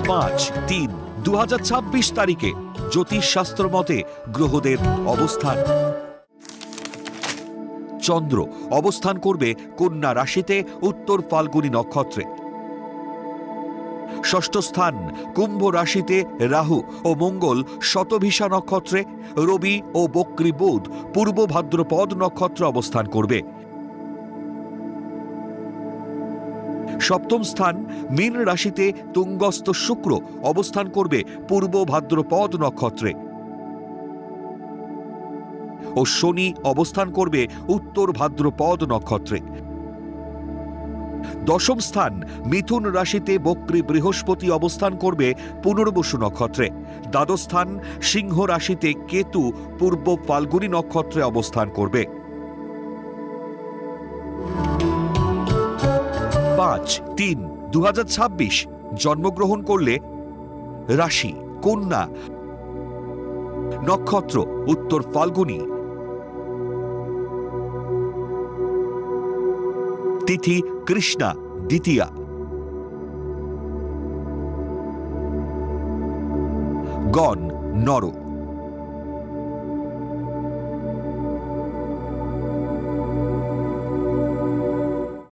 5/3/2026 তারিখে জ্যোতিষশাস্ত্র মতে গ্রহদের অবস্থান। চন্দ্র অবস্থান করবে কন্যা রাশিতে উত্তর ফাল্গুনী নক্ষত্রে। ষষ্ঠ স্থান কুম্ভ রাশিতে রাহু ও মঙ্গল শতভিষা নক্ষত্রে, রবি ও বক্রী বুধ পূর্ব ভাদ্রপদ নক্ষত্রে অবস্থান করবে। সপ্তম স্থান মীন রাশিতে তুঙ্গস্থ শুক্র অবস্থান করবে পূর্ব ভাদ্রপদ নক্ষত্রে ও শনি অবস্থান করবে উত্তর ভাদ্রপদ নক্ষত্রে। দশম স্থান মিথুন রাশিতে বক্রী বৃহস্পতি অবস্থান করবে পুনর্বসু নক্ষত্রে। দ্বাদশ স্থান সিংহ রাশিতে কেতু পূর্ব ফাল্গুনী নক্ষত্রে অবস্থান করবে। 5/3/2026 জন্মগ্রহণ করলে রাশি কন্যা, নক্ষত্র উত্তর ফাল্গুনী, তিথি কৃষ্ণা দ্বিতীয়া, গণ নর।